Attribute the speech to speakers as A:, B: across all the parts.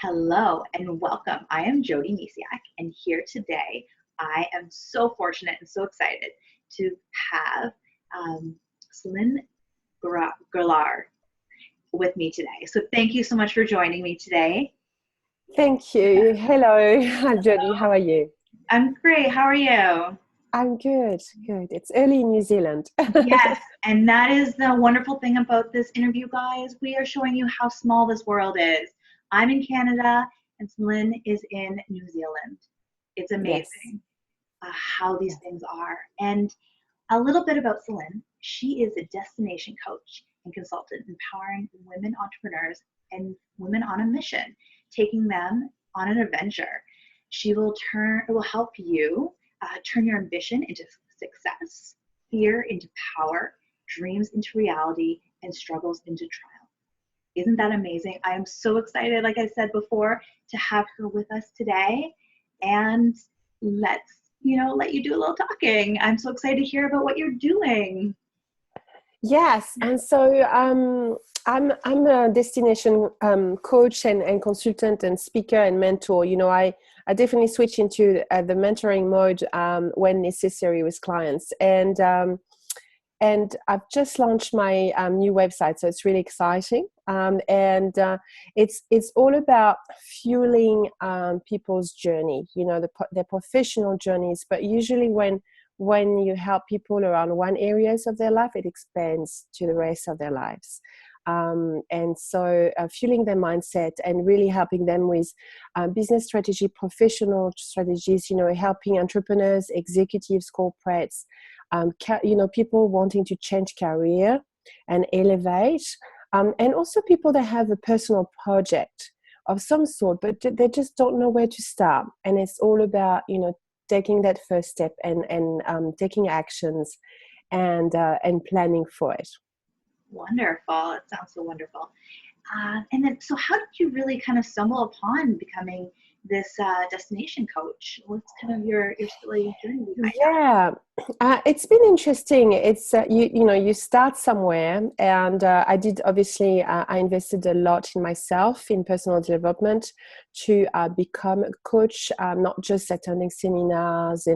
A: Hello and welcome. I am Jody Myciak, and here today I am so fortunate and so excited to have Céline Grélard with me today. So thank you so much for joining me today.
B: Thank you. Hello, Jody. How are you?
A: I'm great. How are you?
B: I'm good. Good. It's early in New Zealand.
A: Yes, and that is the wonderful thing about this interview, guys. We are showing you how small this world is. I'm in Canada, and Céline is in New Zealand. It's
B: Yes.
A: amazing how these
B: Yes.
A: things are. And a little bit about Céline. She is a destination coach and consultant, empowering women entrepreneurs and women on a mission, taking them on an adventure. It will help you turn your ambition into success, fear into power, dreams into reality, and struggles into triumph. Isn't that amazing? I am so excited, like I said before, to have her with us today. And let you do a little talking. I'm so excited to hear about what you're doing.
B: Yes. And so I'm a destination coach and consultant and speaker and mentor. I definitely switch into the mentoring mode when necessary with clients. And I've just launched my new website, so it's really exciting. And it's all about fueling people's journey, their professional journeys. But usually, when you help people around one areas of their life, it expands to the rest of their lives. And so fueling their mindset and really helping them with business strategy, professional strategies, helping entrepreneurs, executives, corporates, people wanting to change career and elevate, and also people that have a personal project of some sort, but they just don't know where to start. And it's all about, taking that first step and taking actions and planning for it.
A: Wonderful. It sounds so wonderful. And then, so how did you really kind of stumble upon becoming this destination coach? What's kind of your silly journey behind
B: Yeah, it's been interesting. It's you start somewhere, and I did obviously I invested a lot in myself in personal development to become a coach, not just attending seminars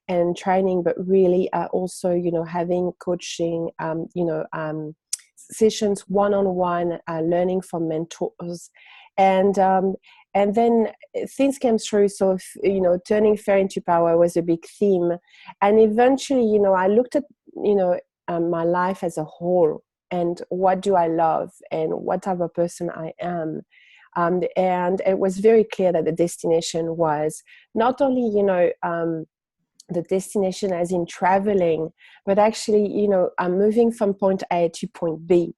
B: and training, but really also having coaching, sessions one-on-one, learning from mentors, and um, and then things came through. So turning fear into power was a big theme, and eventually I looked at my life as a whole, and what do I love and what type of person I am. And it was very clear that the destination was not only the destination as in traveling, but actually I'm moving from point A to point B,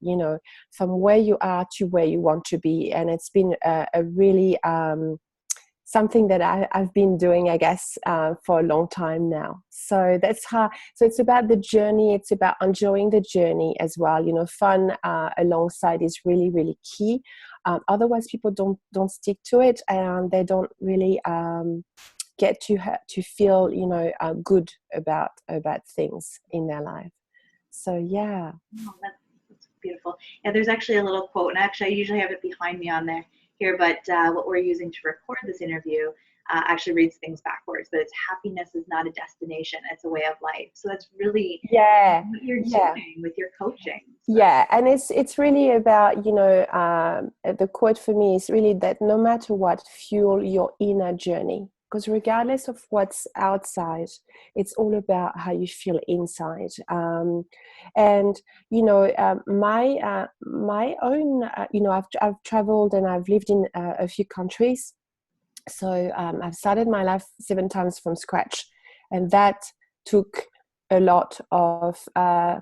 B: from where you are to where you want to be. And it's been a really something that I've been doing, I guess, for a long time now. So that's how. So it's about the journey. It's about enjoying the journey as well. Fun alongside is really, really key. Otherwise, people don't stick to it, and they don't really get to feel good about things in their life. So yeah.
A: Oh, that's beautiful. Yeah, there's actually a little quote, and actually I usually have it behind me on there here, but what we're using to record this interview actually reads things backwards, but it's happiness is not a destination, it's a way of life. So that's really
B: Yeah.
A: what you're
B: Yeah.
A: doing with your coaching. So,
B: Yeah, and it's really about the quote for me is really that no matter what, fuel your inner journey, because regardless of what's outside, it's all about how you feel inside. And my own I've traveled and I've lived in a few countries. So I've started my life 7 times from scratch, and that took a lot of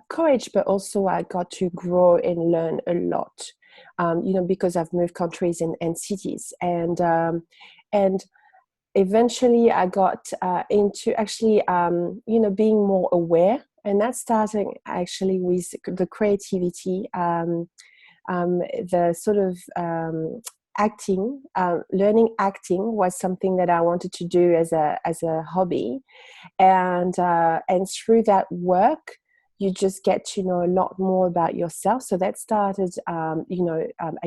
B: courage, but also I got to grow and learn a lot, because I've moved countries and cities, and eventually I got into actually, being more aware, and that's starting actually with the creativity, the sort of acting, learning acting was something that I wanted to do as a hobby, and through that work, you just get to know a lot more about yourself. So that started, I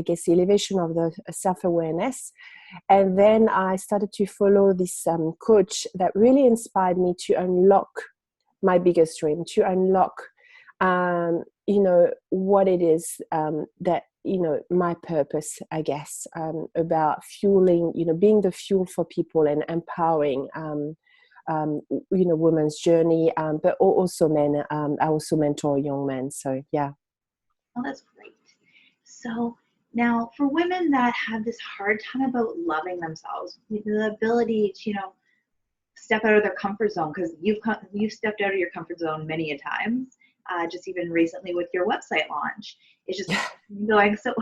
B: guess, the elevation of the self-awareness. And then I started to follow this coach that really inspired me to unlock my biggest dream, to unlock, what it is that, my purpose, I guess, about fueling, being the fuel for people and empowering, women's journey, but also men. I also mentor young men. So, yeah.
A: Oh, that's great. So now for women that have this hard time about loving themselves, the ability to, step out of their comfort zone, because you've stepped out of your comfort zone many a times, just even recently with your website launch. It's just going, so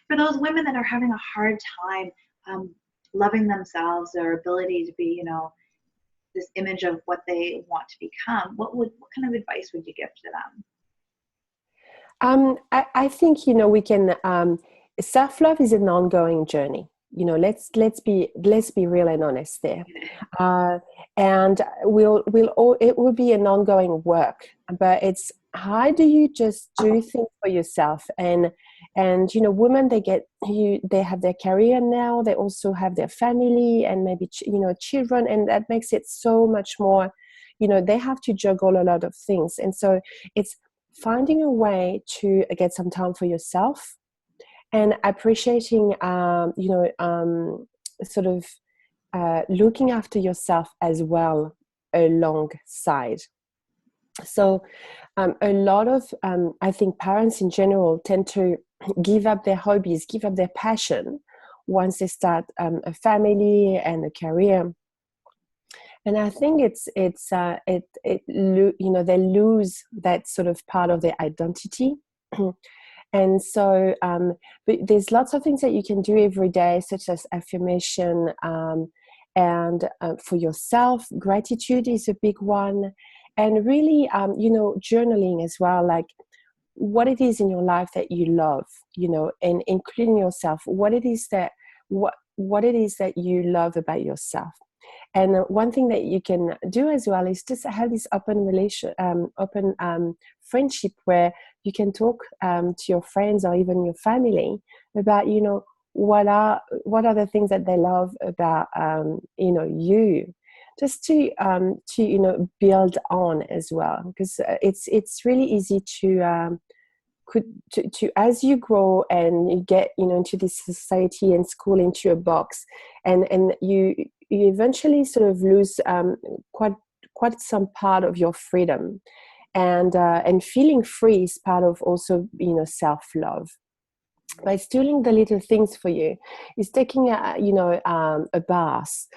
A: for those women that are having a hard time loving themselves, their ability to be, this image of what they want to become, what kind of advice would you give to them?
B: I think, we can, self-love is an ongoing journey. Let's be real and honest there. And it will be an ongoing work, but it's, how do you just do things for yourself? And women, they have their career now, they also have their family and maybe, children, and that makes it so much more, they have to juggle a lot of things. And so it's finding a way to get some time for yourself and appreciating, sort of looking after yourself as well alongside. So a lot of, I think parents in general tend to give up their hobbies, give up their passion once they start a family and a career. And I think they lose that sort of part of their identity. And so, but there's lots of things that you can do every day, such as affirmation, and for yourself, gratitude is a big one. And really, journaling as well, like what it is in your life that you love, and including yourself, what it is that you love about yourself. And one thing that you can do as well is just have this open friendship where you can talk to your friends or even your family about, what are the things that they love about, you, just to build on as well, because it's really easy to as you grow and you get into this society and school, into a box, and you eventually sort of lose quite some part of your freedom, and feeling free is part of also self-love. By doing the little things for you, is taking a bath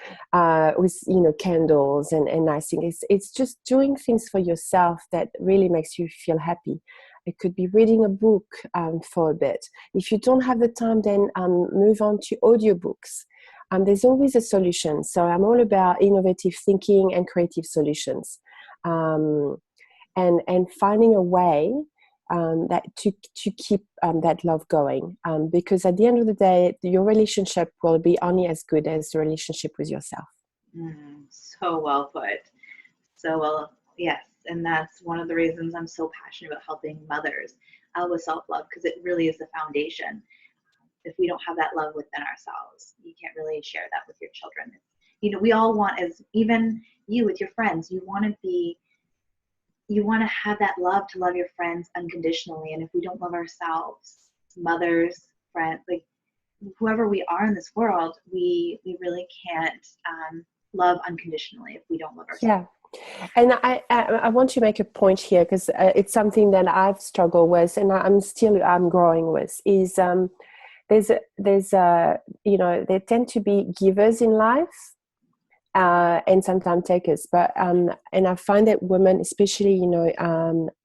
B: with candles and nice things. It's just doing things for yourself that really makes you feel happy. It could be reading a book for a bit. If you don't have the time, then move on to audiobooks. There's always a solution. So I'm all about innovative thinking and creative solutions, and finding a way that to keep that love going, because at the end of the day, your relationship will be only as good as the relationship with yourself.
A: So well put. So well, yes. And that's one of the reasons I'm so passionate about helping mothers with self-love, because it really is the foundation. If we don't have that love within ourselves, you can't really share that with your children. We all want, as even you with your friends, you want to have that love to love your friends unconditionally. And if we don't love ourselves, mothers, friends, like whoever we are in this world, we really can't love unconditionally if we don't love ourselves.
B: Yeah. And I want to make a point here, because it's something that I've struggled with, and I'm growing with, is there tend to be givers in life, and sometimes takers, but and I find that women especially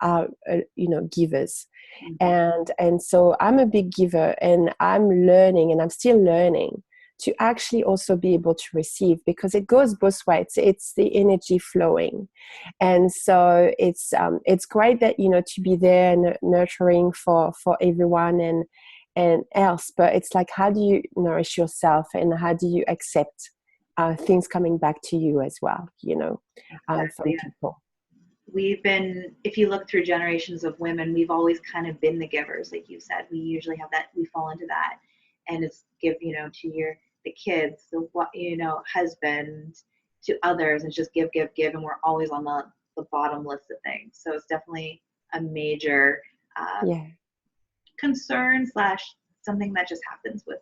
B: are givers. And so I'm a big giver, and I'm learning, and I'm still learning to actually also be able to receive, because it goes both ways. It's the energy flowing. And so it's great that, to be there and nurturing for everyone and else, but it's like, how do you nourish yourself, and how do you accept things coming back to you as well, from people.
A: if you look through generations of women, we've always kind of been the givers, like you said. We usually have that, we fall into that, and it's give, to the kids, the husband, to others, and just give, and we're always on the bottom list of things. So it's definitely a major concern / something that just happens with.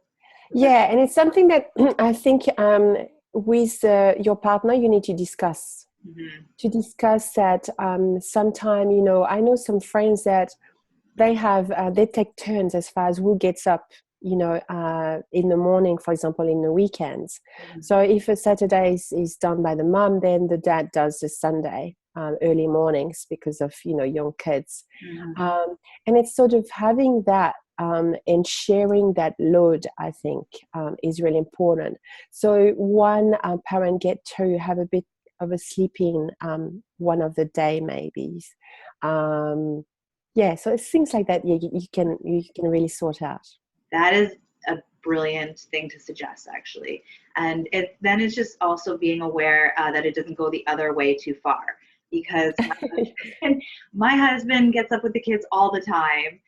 B: Yeah, and it's something that I think with your partner you need to discuss. Mm-hmm. To discuss that sometime, I know some friends that they take turns as far as who gets up, in the morning, for example, in the weekends. Mm-hmm. So if a Saturday is done by the mom, then the dad does the Sunday early mornings because of, young kids. Mm-hmm. And it's sort of having that and sharing that load, I think, is really important. So one parent get to have a bit of a sleeping one of the day, maybe. So it's things like that. Yeah, you can really sort out.
A: That is a brilliant thing to suggest, actually. And then it's just also being aware that it doesn't go the other way too far, because my husband gets up with the kids all the time.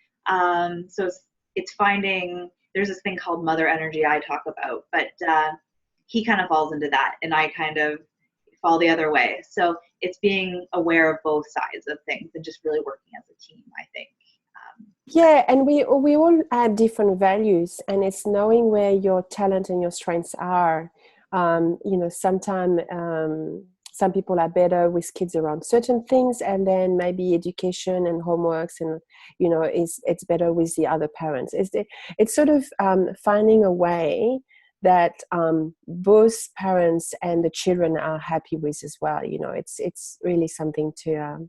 A: So it's finding, there's this thing called mother energy I talk about, but he kind of falls into that, and I kind of fall the other way. So it's being aware of both sides of things and just really working as a team, I think.
B: Yeah, and we all have different values, and it's knowing where your talent and your strengths are. Sometimes some people are better with kids around certain things, and then maybe education and homeworks, and it's better with the other parents. It's sort of finding a way that both parents and the children are happy with as well. It's really something to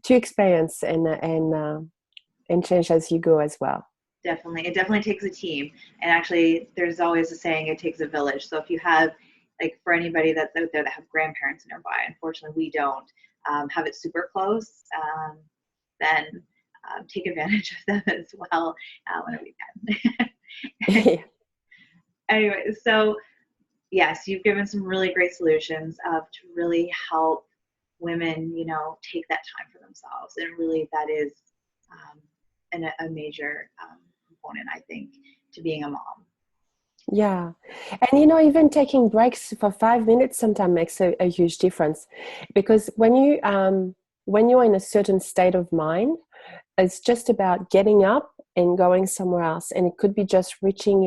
B: experience and change as you go as well.
A: Definitely. It definitely takes a team. And actually, there's always a saying, it takes a village. So if you have, like, for anybody that's out there that have grandparents nearby, unfortunately we don't have it super close, then take advantage of them as well whenever you can. Anyway, so yes, you've given some really great solutions to really help women, take that time for themselves. And really that is a major component, I think, to being a mom.
B: Yeah. And, even taking breaks for 5 minutes sometimes makes a huge difference, because when you're in a certain state of mind, it's just about getting up and going somewhere else. And it could be just reaching,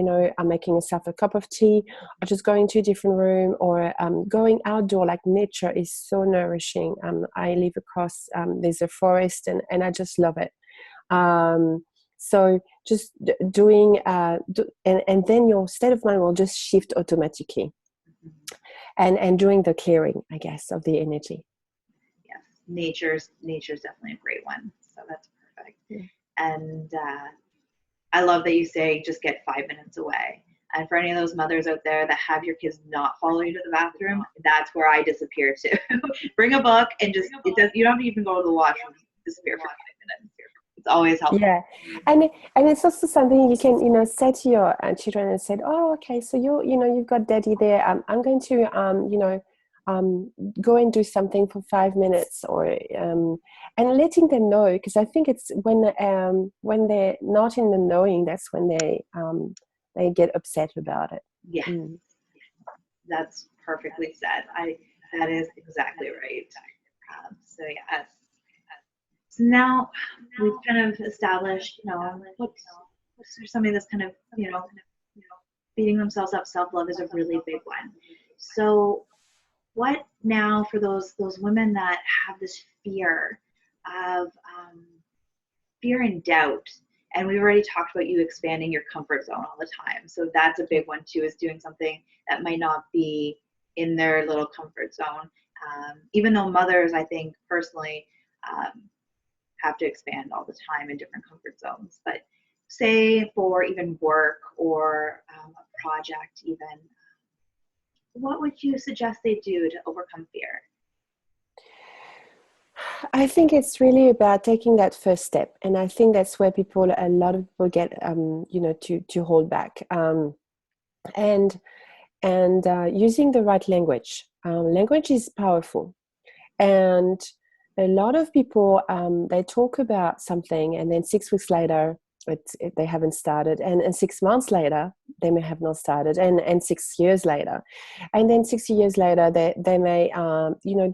B: making yourself a cup of tea, or just going to a different room, or going outdoor. Like, nature is so nourishing. I live across, there's a forest, and I just love it. So just doing, and then your state of mind will just shift automatically. And doing the clearing, I guess, of the energy.
A: Yes, nature's definitely a great one. So that's perfect. Yeah. And I love that you say just get 5 minutes away. And for any of those mothers out there that have your kids not follow you to the bathroom, that's where I disappear to. Bring a book and just, you don't even go to the washroom, disappear for 5 minutes. It's always helpful.
B: Yeah, and it's also something you can say to your children and say, oh, okay, so you've got daddy there. I'm going to go and do something for 5 minutes, or and letting them know, because I think it's when they're not in the knowing, that's when they get upset about it.
A: Yes, that's perfectly said. That is exactly right. So yes. So now we've kind of established, what's somebody that's kind of, beating themselves up. Self-love is a really big one. So what now for those women that have this fear of fear and doubt? And we've already talked about you expanding your comfort zone all the time. So that's a big one too, is doing something that might not be in their little comfort zone. Even though mothers, I think personally, have to expand all the time in different comfort zones. But say for even work or a project even, what would you suggest they do to overcome fear?
B: I think it's really about taking that first step. And I think that's where a lot of people get, to hold back. And using the right language. Language is powerful. And a lot of people, they talk about something, and then 6 weeks later, they haven't started, and 6 months later they may have not started, and 6 years later, and then 6 years later they may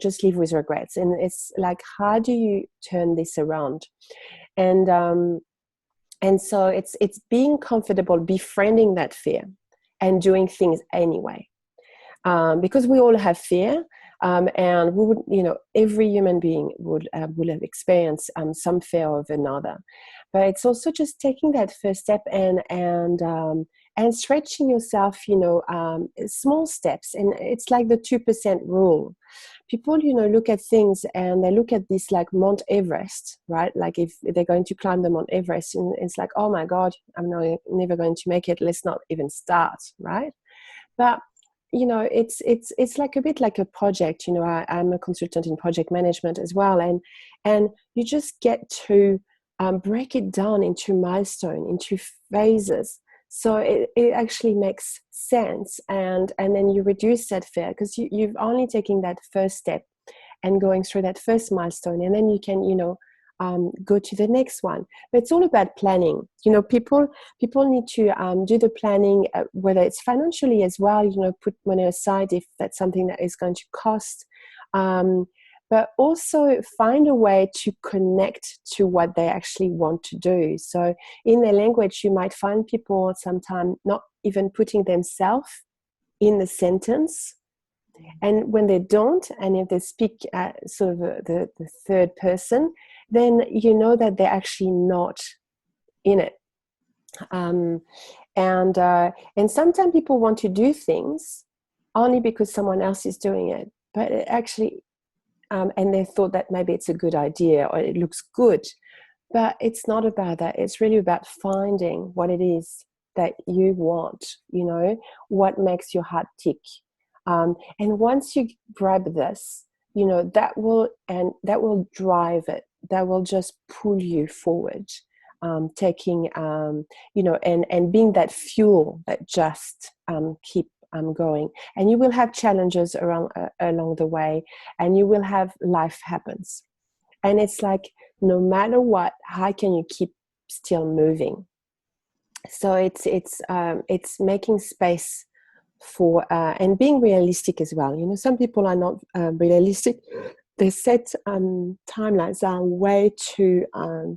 B: just live with regrets. And it's like, how do you turn this around? And so it's being comfortable befriending that fear and doing things anyway, because we all have fear. And we would, every human being would have experienced some fear of another. But it's also just taking that first step and stretching yourself, small steps. And it's like the 2% rule. People, look at things and they look at this like Mount Everest, right? Like if they're going to climb the Mount Everest, and it's like, oh my God, I'm never going to make it. Let's not even start, right? But it's like a bit like a project. I'm a consultant in project management as well, and you just get to break it down into milestones, into phases, so it actually makes sense, and then you reduce that fear, because you've only taken that first step and going through that first milestone, and then you can go to the next one. But it's all about planning. People need to do the planning, whether it's financially as well, put money aside if that's something that is going to cost, but also find a way to connect to what they actually want to do. So in their language, you might find people sometimes not even putting themselves in the sentence. And when they don't, and if they speak sort of the third person, then you know that they're actually not in it. And sometimes people want to do things only because someone else is doing it, but it actually, and they thought that maybe it's a good idea or it looks good, but it's not about that. It's really about finding what it is that you want, what makes your heart tick. And once you grab this, that will drive it. That will just pull you forward, taking, and being that fuel that just keep going. And you will have challenges along the way, and you will have life happens. And it's like, no matter what, how can you keep still moving? So it's making space for and being realistic as well. Some people are not realistic. They set timelines that are way too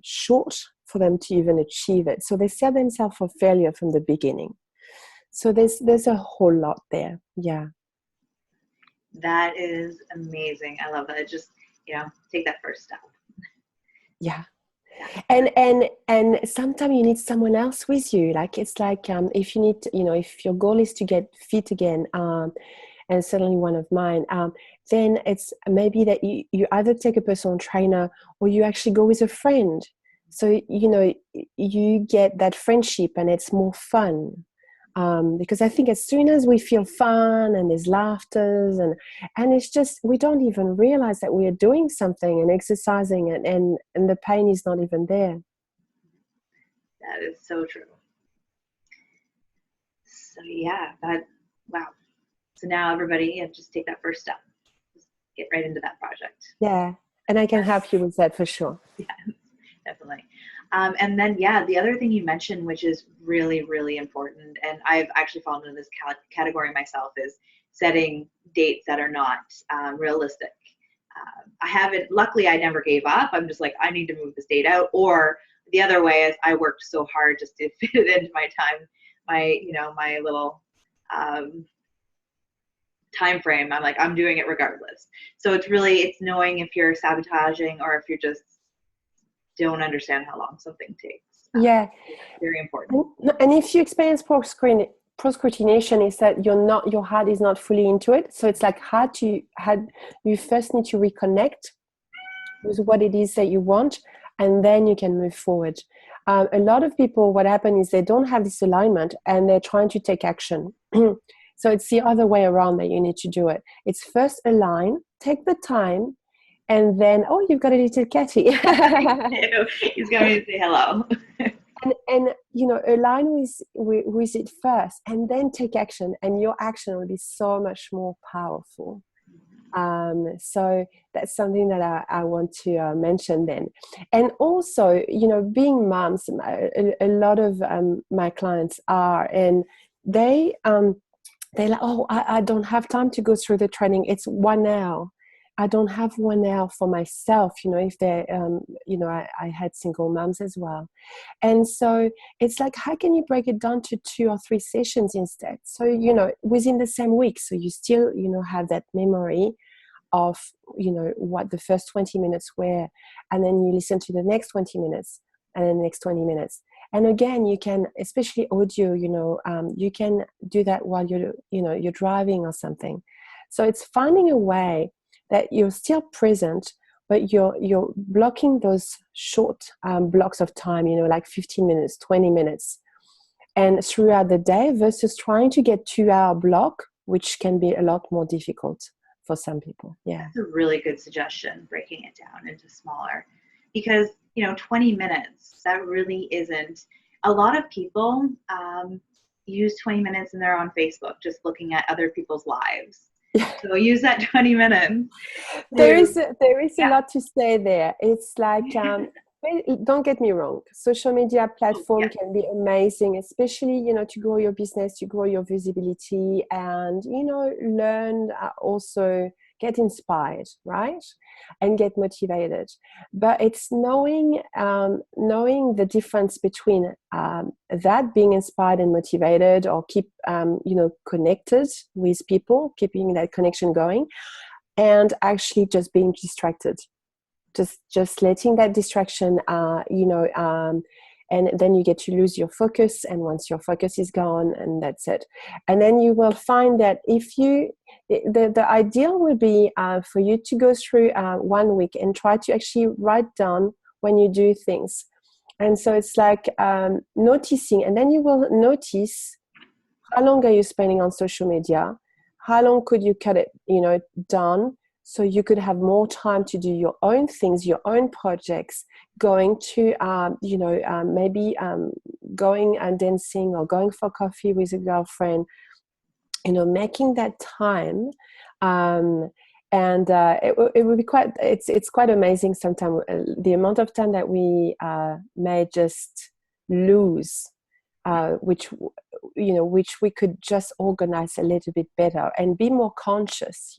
B: short for them to even achieve it. So they set themselves for failure from the beginning. So there's a whole lot there. Yeah.
A: That is amazing. I love that. Just, take that first step.
B: Yeah. And sometimes you need someone else with you. Like, it's like, if you need, if your goal is to get fit again, and certainly one of mine, then it's maybe that you either take a personal trainer or you actually go with a friend. So, you get that friendship and it's more fun. Because I think as soon as we feel fun and there's laughters and it's just, we don't even realize that we are doing something and exercising and the pain is not even there.
A: That is so true. So yeah, wow. So now everybody, just take that first step. Just get right into that project.
B: Yeah. And I can help you with that for sure.
A: Yeah, definitely. And then, the other thing you mentioned, which is really, really important, and I've actually fallen into this category myself, is setting dates that are not realistic. I haven't, luckily I never gave up. I'm just like, I need to move this date out. Or the other way is I worked so hard just to fit it into my time, my little time frame. I'm like, I'm doing it regardless. So it's knowing if you're sabotaging or if you're just don't understand how long something takes.
B: Yeah.
A: Very important.
B: And if you experience procrastination, is that your heart is not fully into it. So it's like, you first need to reconnect with what it is that you want, and then you can move forward. A lot of people, what happens is they don't have this alignment and they're trying to take action. So it's the other way around that you need to do it. It's first align, take the time, and then, you've got a little catty.
A: He's going to say hello.
B: and align with it first, and then take action, and your action will be so much more powerful. So that's something that I want to mention then. And also, being moms, a lot of my clients are, and they're like, oh, I don't have time to go through the training. It's 1 hour. I don't have 1 hour for myself, if they're, I had single moms as well. And so it's like, how can you break it down to 2 or 3 sessions instead? So, within the same week, so you still, have that memory of, what the first 20 minutes were, and then you listen to the next 20 minutes and the next 20 minutes. And again, you can, especially audio, you can do that while you're driving or something. So it's finding a way that you're still present, but you're blocking those short blocks of time, like 15 minutes, 20 minutes, and throughout the day, versus trying to get 2-hour block, which can be a lot more difficult for some people. Yeah.
A: That's a really good suggestion, breaking it down into smaller, because 20 minutes, that really isn't. A lot of people use 20 minutes and they're on Facebook just looking at other people's lives. So use that 20 minutes.
B: There is a lot to say there. It's like, don't get me wrong, social media platform can be amazing, especially, to grow your business, to grow your visibility, and, learn, also get inspired, right? And get motivated. But it's knowing the difference between that, being inspired and motivated, or keep, connected with people, keeping that connection going, and actually just being distracted. Just letting that distraction, and then you get to lose your focus. And once your focus is gone, and that's it. And then you will find that if the ideal would be for you to go through 1 week and try to actually write down when you do things. And so it's like noticing, and then you will notice how long are you spending on social media, how long could you cut it, down, so you could have more time to do your own things, your own projects, going to, maybe going and dancing, or going for coffee with a girlfriend, making that time. And it would be it's quite amazing sometimes, the amount of time that we may just lose, which we could just organize a little bit better and be more conscious,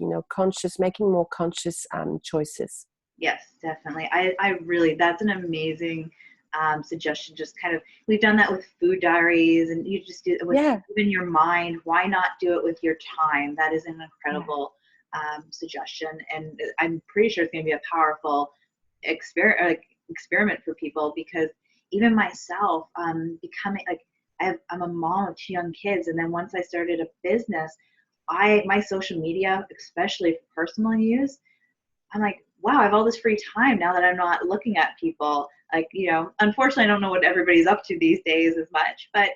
B: making more conscious choices.
A: Yes, definitely. I really, that's an amazing suggestion. Just kind of, we've done that with food diaries, and you just do it with even your mind. Why not do it with your time? That is an incredible suggestion. And I'm pretty sure it's going to be a powerful experiment for people, because even myself, becoming like, I'm a mom of 2 young kids, and then once I started a business, my social media, especially for personal use, I'm like, wow, I have all this free time now that I'm not looking at people. Like, unfortunately, I don't know what everybody's up to these days as much, but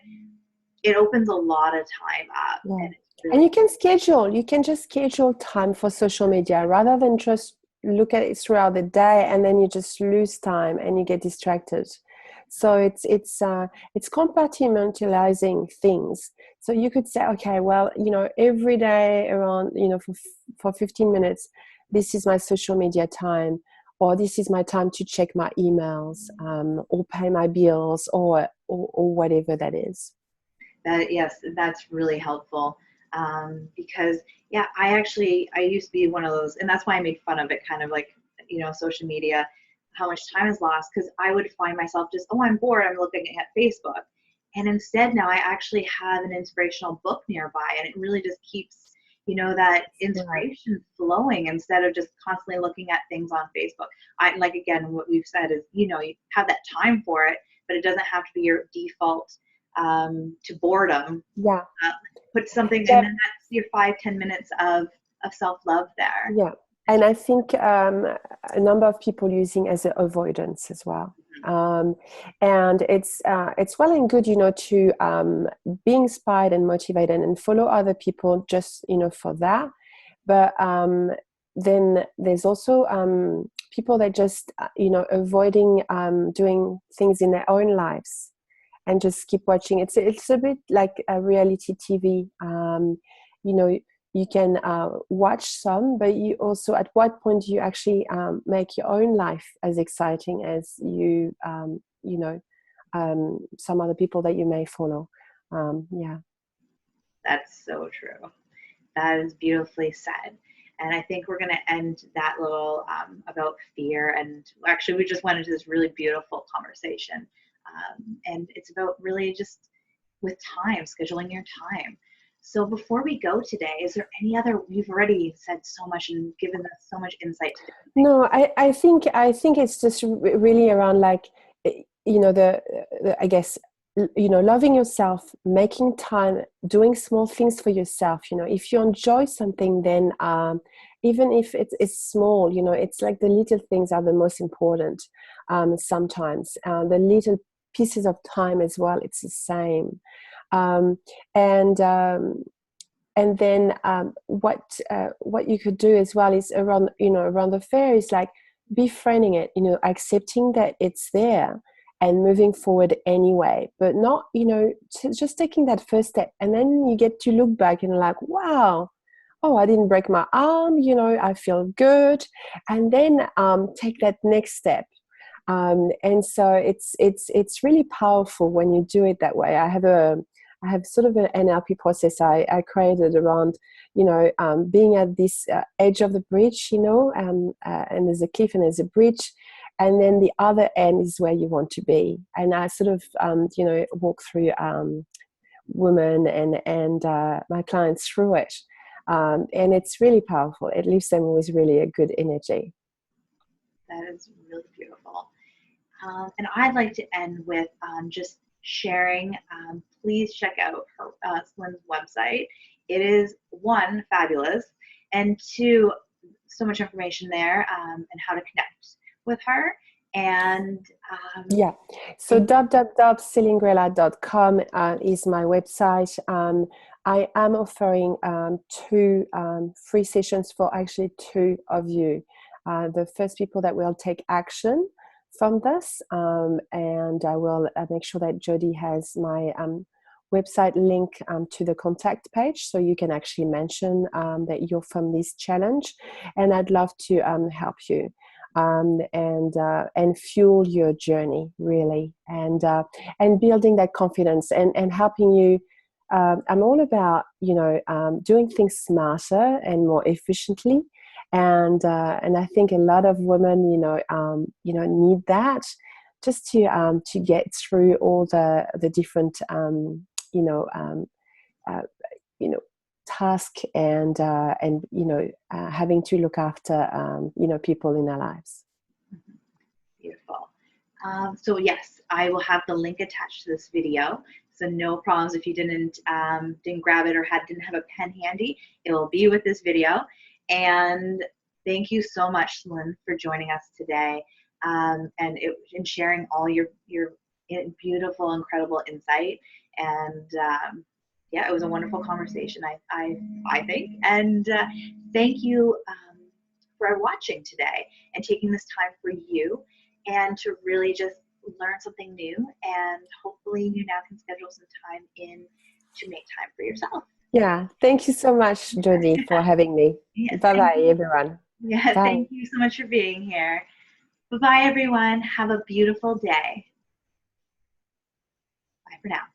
A: it opens a lot of time up.
B: Yeah. And you can just schedule time for social media, rather than just look at it throughout the day and then you just lose time and you get distracted. So it's compartmentalizing things. So you could say, okay, well, every day around, for 15 minutes, this is my social media time, or this is my time to check my emails, or pay my bills, or whatever that is.
A: Yes, that's really helpful. Because I used to be one of those, and that's why I made fun of it, kind of like, social media, how much time is lost, because I would find myself just, I'm bored, I'm looking at Facebook. And instead now I actually have an inspirational book nearby, and it really just keeps, that inspiration flowing, instead of just constantly looking at things on Facebook. Again, what we've said is, you have that time for it, but it doesn't have to be your default to boredom.
B: Yeah.
A: Put something, and then that's your 5-10 minutes of self-love there.
B: Yeah. And I think a number of people using as an avoidance as well. And it's well and good, to be inspired and motivated and follow other people just, for that. But then there's also people that just, avoiding doing things in their own lives and just keep watching. It's a bit like a reality TV. you can watch some, but you also, at what point do you actually make your own life as exciting as you, some other people that you may follow. Yeah.
A: That's so true. That is beautifully said. And I think we're going to end that little about fear. And actually, we just went into this really beautiful conversation. And it's about really just with time, scheduling your time. So before we go today, is there any other, you've already said so much and given us so much insight today.
B: No, I think it's just really around, like, I guess, loving yourself, making time, doing small things for yourself. If you enjoy something, then even if it's small, it's like the little things are the most important. Sometimes the little pieces of time as well, it's the same. And then what you could do as well is around the fair is like befriending it, accepting that it's there and moving forward anyway, but not, just taking that first step. And then you get to look back and like, wow, oh, I didn't break my arm, I feel good. And then take that next step. And so it's really powerful when you do it that way. I have sort of an NLP process I created around, being at this edge of the bridge, and there's a cliff and there's a bridge, and then the other end is where you want to be. And I sort of, walk through women and my clients through it. And it's really powerful. It leaves them with really a good energy.
A: That is really beautiful. And I'd like to end with just sharing. Please check out her Céline's website. It is, one, fabulous, and two, so much information there, and how to connect with her. And
B: so www.celinegrélard.com is my website. I am offering 2 free sessions for actually 2 of you. The first people that will take action from this, and I will make sure that Jody has my website link to the contact page, so you can actually mention that you're from this challenge, and I'd love to help you and fuel your journey, really, and building that confidence and helping you. I'm all about doing things smarter and more efficiently. And I think a lot of women, need that just to get through all the different, task and having to look after, people in their lives.
A: Beautiful. So yes, I will have the link attached to this video. So no problems if you didn't grab it or didn't have a pen handy. It will be with this video. And thank you so much, Céline, for joining us today, and sharing all your beautiful, incredible insight. And it was a wonderful conversation, I think. And thank you for watching today and taking this time for you and to really just learn something new. And hopefully you now can schedule some time in to make time for yourself.
B: Yeah, thank you so much, Jody, for having me.
A: Yes,
B: bye-bye, everyone.
A: Yeah,
B: Bye.
A: Thank you so much for being here. Bye-bye, everyone. Have a beautiful day. Bye for now.